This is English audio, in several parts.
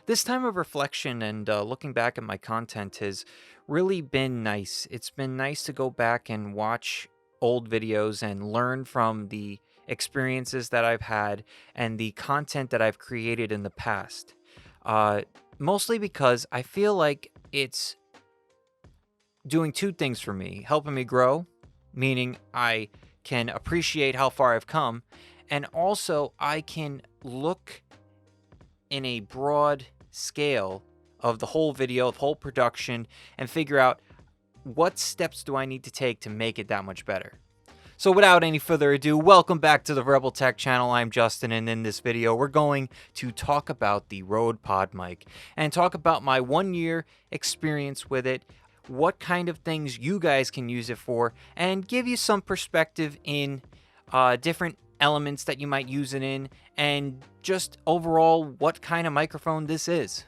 This time of reflection and looking back at my content has really been nice. It's been nice to go back and watch old videos and learn from the experiences that I've had and the content that I've created in the past. Uh, Mostly because I feel like it's doing two things for me: helping me grow, meaning I can appreciate how far I've come, and also I can look in a broad scale of the whole video, the whole production, and figure out what steps do I need to take to make it that much better. So without any further ado, welcome back to the Rebel Tech channel. I'm Justin, and in this video, we're going to talk about the Rode PodMic and talk about my 1 year experience with it, what kind of things you guys can use it for, and give you some perspective in different elements that you might use it in, and just overall what kind of microphone this is.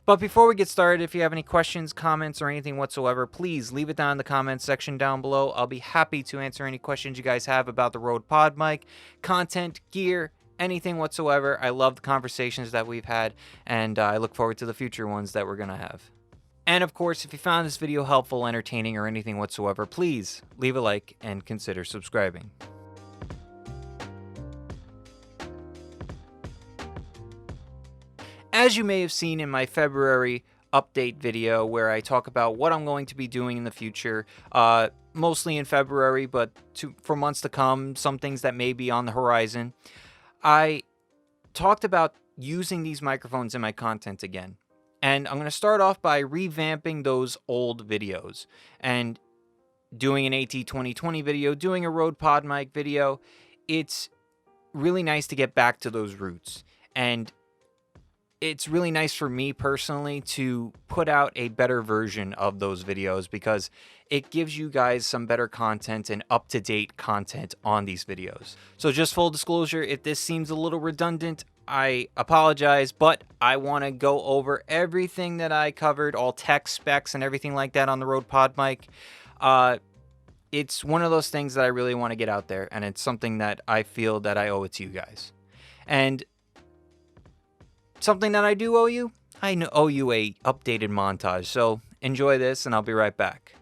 But before we get started, if you have any questions, comments, or anything whatsoever, please leave it down in the comments section down below. I'll be happy to answer any questions you guys have about the Rode PodMic, content, gear, anything whatsoever. I love the conversations that we've had, and I look forward to the future ones that we're going to have. And of course, if you found this video helpful, entertaining, or anything whatsoever, please leave a like and consider subscribing. As you may have seen in my February update video where I talk about what I'm going to be doing in the future, mostly in February, but for months to come, some things that may be on the horizon, I talked about using these microphones in my content again. And I'm going to start off by revamping those old videos and doing an AT2020 video, doing a Rode PodMic video. It's really nice to get back to those roots. And it's really nice for me personally to put out a better version of those videos because it gives you guys some better content and up-to-date content on these videos. So just full disclosure, if this seems a little redundant, I apologize, but I want to go over everything that I covered, all tech specs and everything like that on the Rode PodMic. It's one of those things that I really want to get out there, and it's something that I feel that I owe it to you guys. And something that I do owe you? I owe you a updated montage, so enjoy this and I'll be right back.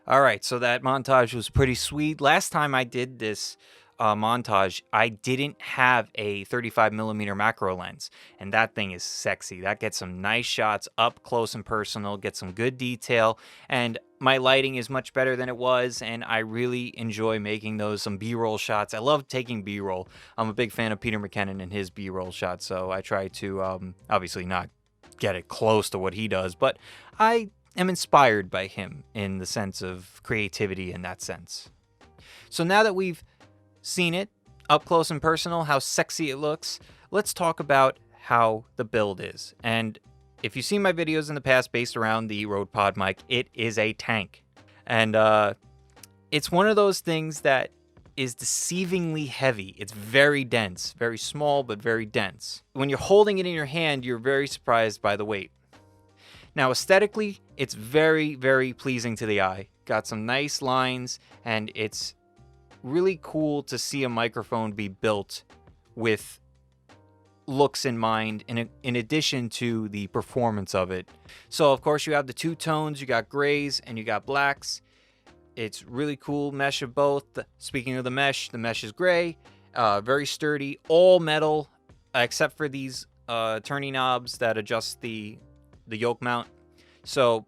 All right, so that montage was pretty sweet. Last time I did this montage, I didn't have a 35mm macro lens, and that thing is sexy. That gets some nice shots up close and personal, gets some good detail, and my lighting is much better than it was, and I really enjoy making those some B-roll shots. I love taking B-roll. I'm a big fan of Peter McKinnon and his B-roll shots, so I try to obviously not get it close to what he does, but I am inspired by him in the sense of creativity in that sense. So now that we've seen it up close and personal, how sexy it looks, let's talk about how the build is. And if you've seen my videos in the past based around the Rode PodMic, it is a tank. And it's one of those things that is deceivingly heavy. It's very dense, very small, but very dense. When you're holding it in your hand, you're very surprised by the weight. Now, aesthetically, it's very, very pleasing to the eye. Got some nice lines, and it's really cool to see a microphone be built with looks in mind in addition to the performance of it. So of course you have the two tones, you got grays and you got blacks. It's really cool mesh of both. Speaking of the mesh is gray, very sturdy, all metal, except for these turning knobs that adjust the yoke mount. So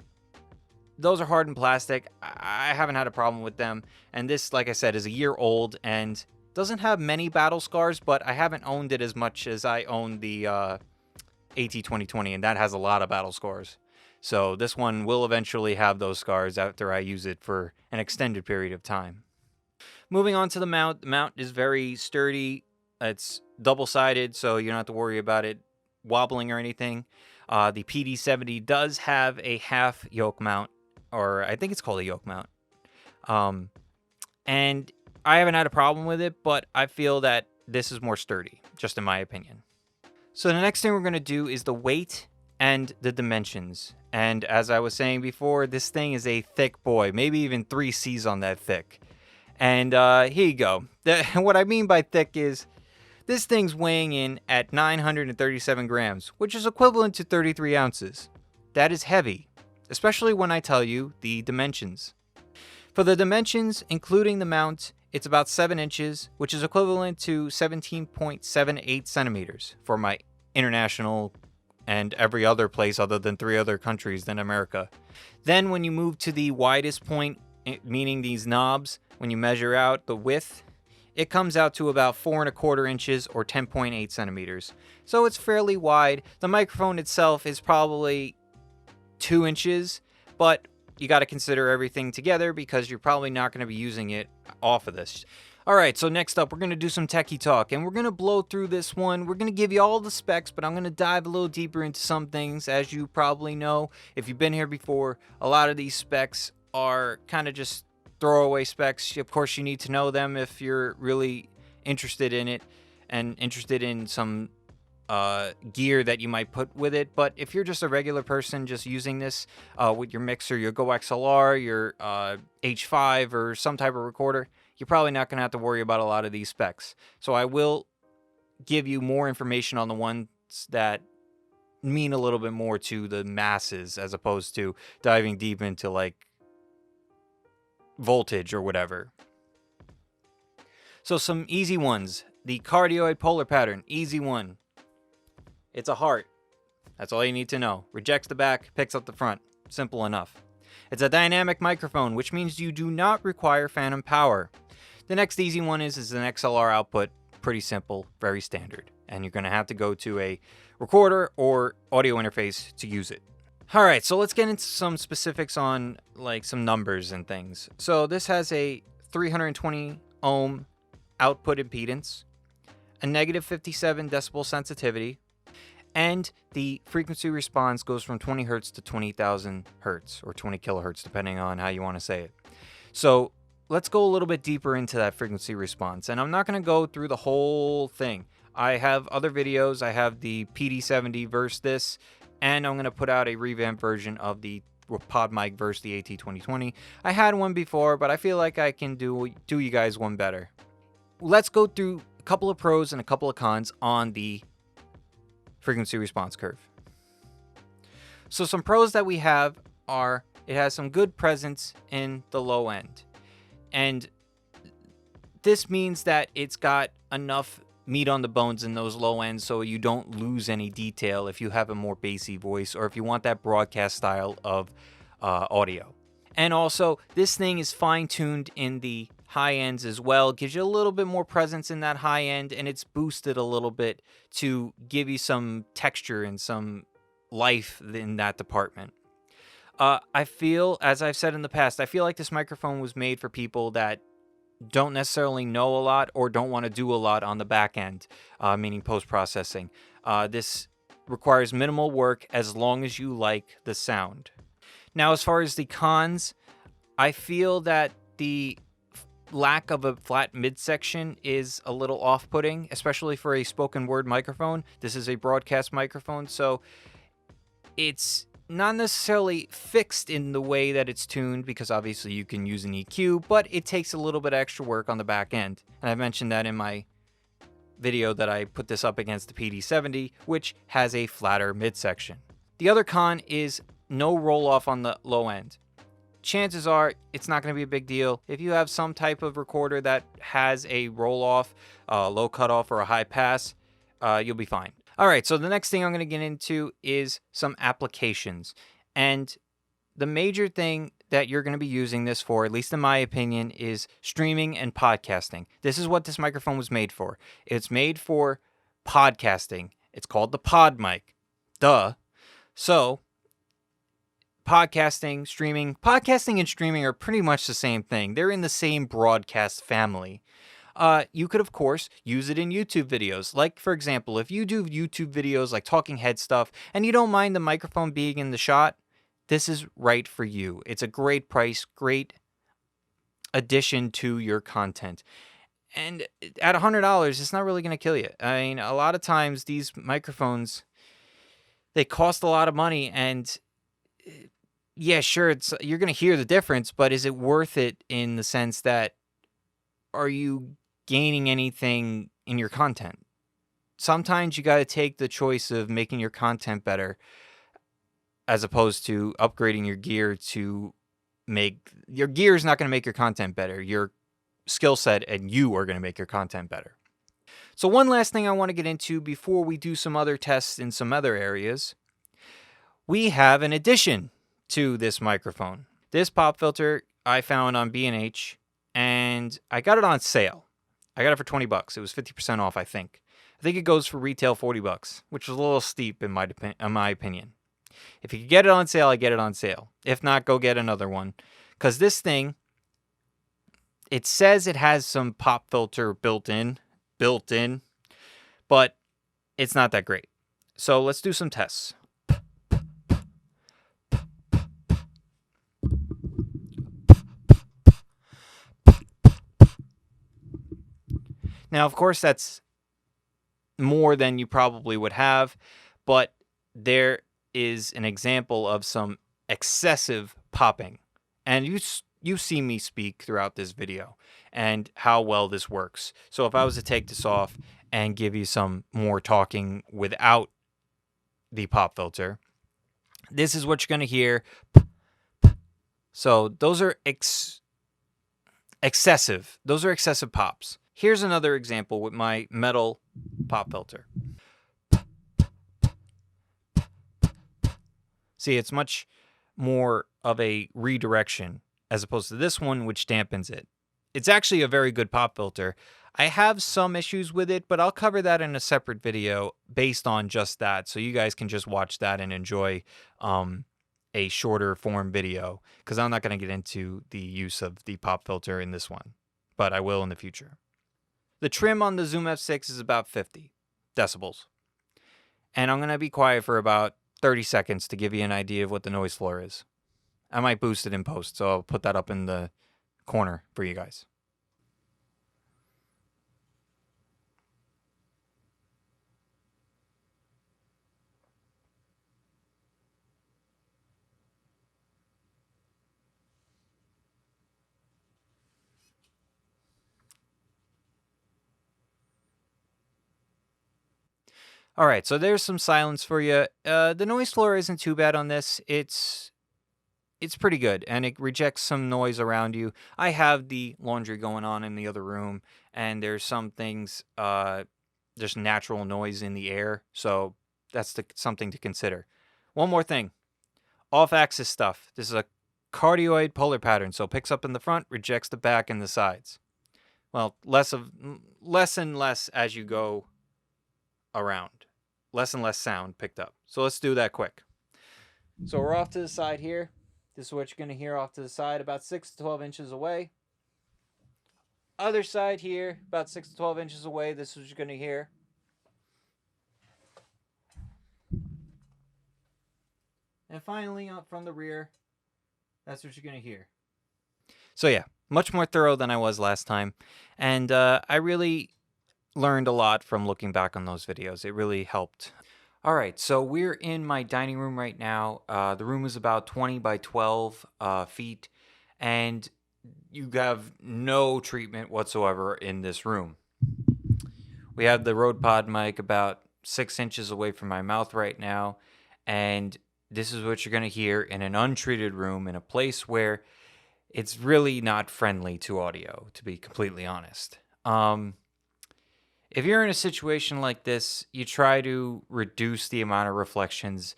those are hardened plastic. I haven't had a problem with them. And this, like I said, is a year old and doesn't have many battle scars, but I haven't owned it as much as I own the AT2020, and that has a lot of battle scars. So this one will eventually have those scars after I use it for an extended period of time. Moving on to the mount. The mount is very sturdy. It's double-sided, so you don't have to worry about it wobbling or anything. The PD70 does have a half yoke mount, or I think it's called a yoke mount. And I haven't had a problem with it, but I feel that this is more sturdy, just in my opinion. So the next thing we're going to do is the weight and the dimensions. And as I was saying before, this thing is a thick boy, maybe even 3 C's on that thick. And here you go. What I mean by thick is this thing's weighing in at 937 grams, which is equivalent to 33 ounces. That is heavy, especially when I tell you the dimensions. For the dimensions, including the mount, it's about 7 inches, which is equivalent to 17.78 centimeters for my international and every other place other than 3 other countries than America. Then when you move to the widest point, meaning these knobs, when you measure out the width, it comes out to about 4¼ inches or 10.8 centimeters. So it's fairly wide. The microphone itself is probably 2 inches, but you got to consider everything together because you're probably not going to be using it off of this. Alright, so next up we're going to do some techie talk, and we're going to blow through this one. We're going to give you all the specs, but I'm going to dive a little deeper into some things. As you probably know, if you've been here before, a lot of these specs are kind of just throwaway specs. Of course, you need to know them if you're really interested in it and interested in some gear that you might put with it. But if you're just a regular person just using this with your mixer, your Go XLR, your H5 or some type of recorder, you're probably not going to have to worry about a lot of these specs. So I will give you more information on the ones that mean a little bit more to the masses as opposed to diving deep into like voltage or whatever. So some easy ones. The cardioid polar pattern, easy one. It's a heart. That's all you need to know. Rejects the back, picks up the front. Simple enough. It's a dynamic microphone, which means you do not require phantom power. The next easy one is an XLR output. Pretty simple, very standard. And you're going to have to go to a recorder or audio interface to use it. Alright, so let's get into some specifics on like some numbers and things. So this has a 320 ohm output impedance, a negative 57 decibel sensitivity, and the frequency response goes from 20 hertz to 20,000 hertz or 20 kilohertz, depending on how you want to say it. So let's go a little bit deeper into that frequency response. And I'm not going to go through the whole thing. I have other videos. I have the PD70 versus this, and I'm going to put out a revamped version of the PodMic versus the AT2020. I had one before, but I feel like I can do you guys one better. Let's go through a couple of pros and a couple of cons on the frequency response curve. So some pros that we have are it has some good presence in the low end. And this means that it's got enough meat on the bones in those low ends so you don't lose any detail if you have a more bassy voice or if you want that broadcast style of audio. And also, this thing is fine-tuned in the high ends as well. It gives you a little bit more presence in that high end, and it's boosted a little bit to give you some texture and some life in that department. I feel, as I've said in the past, I feel like this microphone was made for people that don't necessarily know a lot or don't want to do a lot on the back end, meaning post-processing. This requires minimal work as long as you like the sound. Now, as far as the cons, I feel that the lack of a flat midsection is a little off-putting, especially for a spoken word microphone. This is a broadcast microphone, so it's not necessarily fixed in the way that it's tuned, because obviously you can use an EQ, but it takes a little bit extra work on the back end. And I mentioned that in my video that I put this up against the PD70, which has a flatter midsection. The other con is no roll off on the low end. Chances are it's not going to be a big deal. If you have some type of recorder that has a roll off, low cutoff, or a high pass, you'll be fine. All right, so the next thing I'm going to get into is some applications. And the major thing that you're going to be using this for, at least in my opinion, is streaming and podcasting. This is what this microphone was made for. It's made for podcasting. It's called the PodMic. Duh. So, podcasting and streaming are pretty much the same thing. They're in the same broadcast family. You could, of course, use it in YouTube videos. Like, for example, if you do YouTube videos like talking head stuff and you don't mind the microphone being in the shot, this is right for you. It's a great price, great addition to your content. And at $100, it's not really going to kill you. I mean, a lot of times these microphones, they cost a lot of money, and yeah, sure, you're going to hear the difference, but is it worth it in the sense that are you gaining anything in your content? Sometimes you got to take the choice of making your content better as opposed to upgrading your gear to make your gear is not going to make your content better. Your skill set and you are going to make your content better. So one last thing I want to get into before we do some other tests in some other areas. We have an addition to this microphone. This pop filter I found on B&H, and I got it on sale. I got it for $20. It was 50% off, I think. I think it goes for retail $40, which was a little steep in my opinion. If you can get it on sale, I get it on sale. If not, go get another one. Because this thing, it says it has some pop filter built in, but it's not that great. So let's do some tests. Now, of course, that's more than you probably would have, but there is an example of some excessive popping. And you see me speak throughout this video and how well this works. So if I was to take this off and give you some more talking without the pop filter, this is what you're going to hear. So those are excessive. Those are excessive pops. Here's another example with my metal pop filter. See, it's much more of a redirection as opposed to this one, which dampens it. It's actually a very good pop filter. I have some issues with it, but I'll cover that in a separate video based on just that. So you guys can just watch that and enjoy a shorter form video, because I'm not going to get into the use of the pop filter in this one, but I will in the future. The trim on the Zoom F6 is about 50 decibels. And I'm going to be quiet for about 30 seconds to give you an idea of what the noise floor is. I might boost it in post, so I'll put that up in the corner for you guys. All right, so there's some silence for you. The noise floor isn't too bad on this. It's pretty good, and it rejects some noise around you. I have the laundry going on in the other room, and there's some things, just natural noise in the air, so that's something to consider. One more thing, off-axis stuff. This is a cardioid polar pattern, so it picks up in the front, rejects the back and the sides. Well, less and less as you go around. Less and less sound picked up. So let's do that quick. So we're off to the side here. This is what you're going to hear off to the side, about 6 to 12 inches away. Other side here, about 6 to 12 inches away. This is what you're going to hear. And finally, up from the rear, that's what you're going to hear. So yeah, much more thorough than I was last time. And I really learned a lot from looking back on those videos. It really helped. All right, so we're in my dining room right now. The room is about 20 by 12 feet, and you have no treatment whatsoever in this room. we have the Rode PodMic about 6 inches away from my mouth right now, and this is what you're going to hear in an untreated room in a place where it's really not friendly to audio, to be completely honest. If you're in a situation like this, you try to reduce the amount of reflections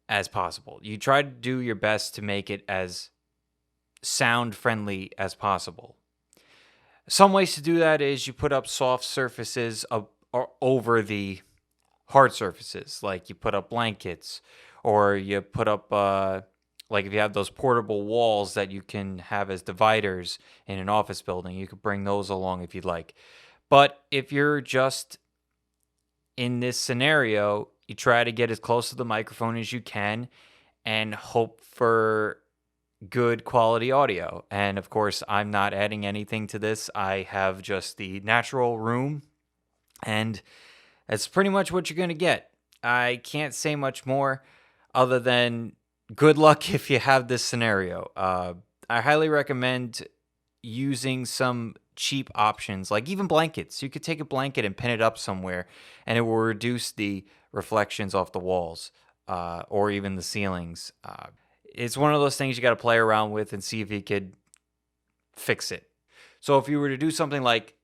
as possible. You try to do your best to make it as sound friendly as possible. Some ways to do that is you put up soft surfaces over the hard surfaces, like you put up blankets, or you put up, like if you have those portable walls that you can have as dividers in an office building, you could bring those along if you'd like. But if you're just in this scenario, you try to get as close to the microphone as you can and hope for good quality audio. And of course, I'm not adding anything to this. I have just the natural room, and that's pretty much what you're going to get. I can't say much more other than good luck if you have this scenario. I highly recommend using some cheap options, like even blankets. You could take a blanket and pin it up somewhere, and it will reduce the reflections off the walls or even the ceilings. It's one of those things you got to play around with and see if you could fix it. So if you were to do something like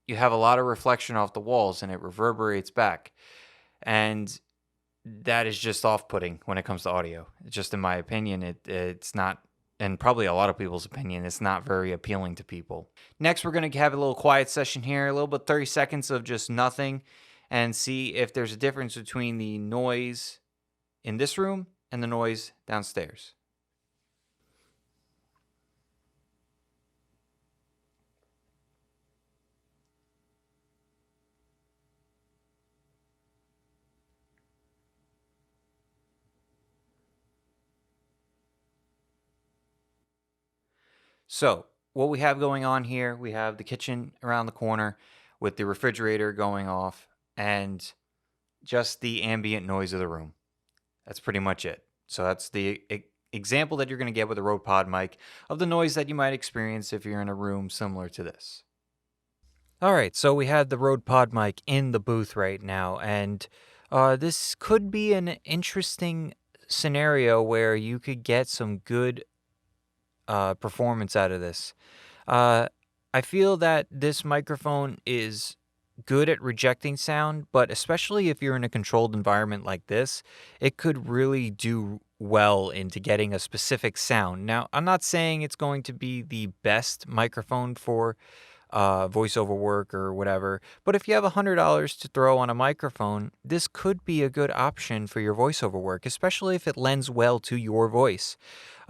you have a lot of reflection off the walls and it reverberates back, and that is just off-putting when it comes to audio. Just in my opinion, it's not, and probably a lot of people's opinion, it's not very appealing to people. Next, we're going to have a little quiet session here, a little bit 30 seconds of just nothing, and see if there's a difference between the noise in this room and the noise downstairs. So, what we have going on here, we have the kitchen around the corner with the refrigerator going off and just the ambient noise of the room. That's pretty much it. So that's the example that you're going to get with a Rode PodMic of the noise that you might experience if you're in a room similar to this. All right, so we have the Rode PodMic in the booth right now, and this could be an interesting scenario where you could get some good performance out of this. I feel that this microphone is good at rejecting sound, but especially if you're in a controlled environment like this, it could really do well into getting a specific sound. Now, I'm not saying it's going to be the best microphone for voiceover work or whatever, but if you have $100 to throw on a microphone, this could be a good option for your voiceover work, especially if it lends well to your voice.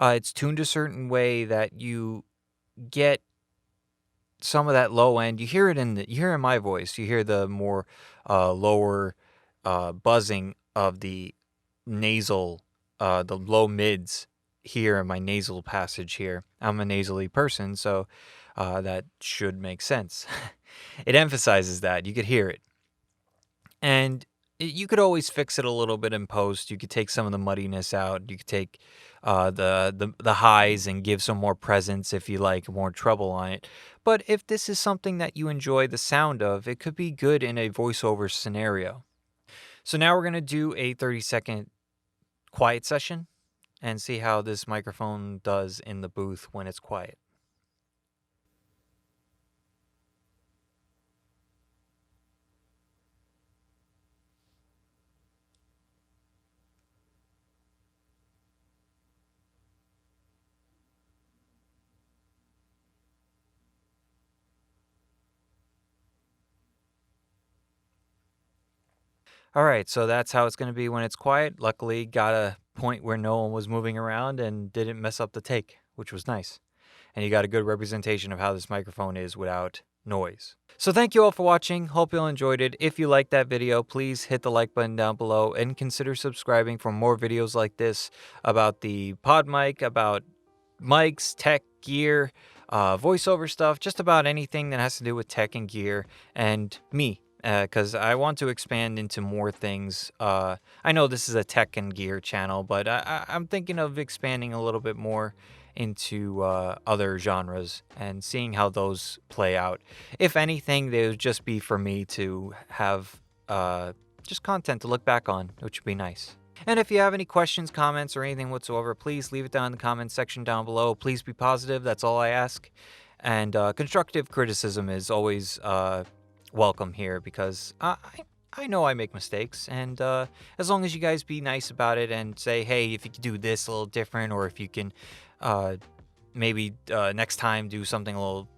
It's tuned a certain way that you get some of that low end. You hear it you hear in my voice. You hear the more lower buzzing of the nasal, the low mids here in my nasal passage here. I'm a nasally person, so that should make sense. It emphasizes that. You could hear it. And you could always fix it a little bit in post. You could take some of the muddiness out. You could take the highs and give some more presence if you like, more treble on it. But if this is something that you enjoy the sound of, it could be good in a voiceover scenario. So now we're going to do a 30-second quiet session and see how this microphone does in the booth when it's quiet. All right, so that's how it's going to be when it's quiet. Luckily, got a point where no one was moving around and didn't mess up the take, which was nice. And you got a good representation of how this microphone is without noise. So thank you all for watching. Hope you all enjoyed it. If you liked that video, please hit the like button down below and consider subscribing for more videos like this about the PodMic, about mics, tech, gear, voiceover stuff, just about anything that has to do with tech and gear, and me. Because I want to expand into more things. I know this is a tech and gear channel, but I'm thinking of expanding a little bit more into other genres and seeing how those play out. If anything, they would just be for me to have just content to look back on, which would be nice. And if you have any questions, comments, or anything whatsoever, please leave it down in the comments section down below. Please be positive. That's all I ask. And constructive criticism is always welcome here, because I know I make mistakes. And as long as you guys be nice about it and say, hey, if you could do this a little different, or if you can maybe next time do something a little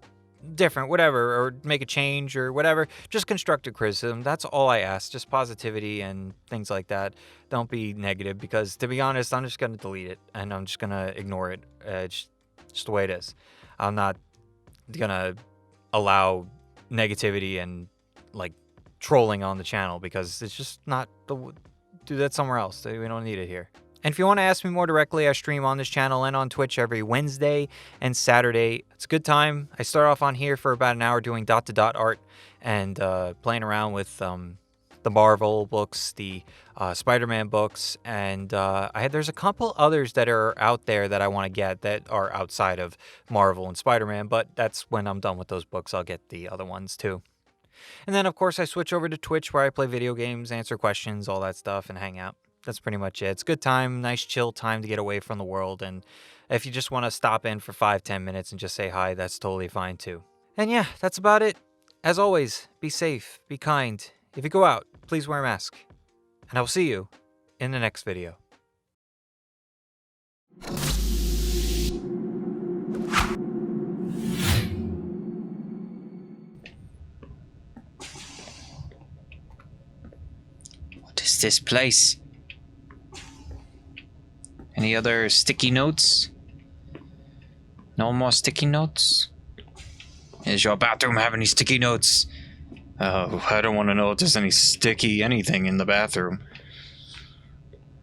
different, whatever, or make a change or whatever, just constructive criticism. That's all I ask, just positivity and things like that. Don't be negative, because to be honest, I'm just going to delete it and I'm just going to ignore it. It's just the way it is. I'm not going to allow negativity and like trolling on the channel, because it's just not do that somewhere else. We don't need it here. And if you want to ask me more directly, I stream on this channel and on Twitch every Wednesday and Saturday. It's a good time. I start off on here for about an hour doing dot-to-dot art and playing around with the Marvel books, the Spider-Man books, and there's a couple others that are out there that I want to get that are outside of Marvel and Spider-Man, but that's when I'm done with those books. I'll get the other ones too. And then, of course, I switch over to Twitch, where I play video games, answer questions, all that stuff, and hang out. That's pretty much it. It's a good time, nice chill time to get away from the world. And if you just want to stop in for 5-10 minutes and just say hi, that's totally fine too. And yeah, that's about it. As always, be safe, be kind. If you go out, please wear a mask. And I will see you in the next video. What is this place? Any other sticky notes? No more sticky notes? Does your bathroom have any sticky notes? Oh, I don't want to know if there's any sticky anything in the bathroom.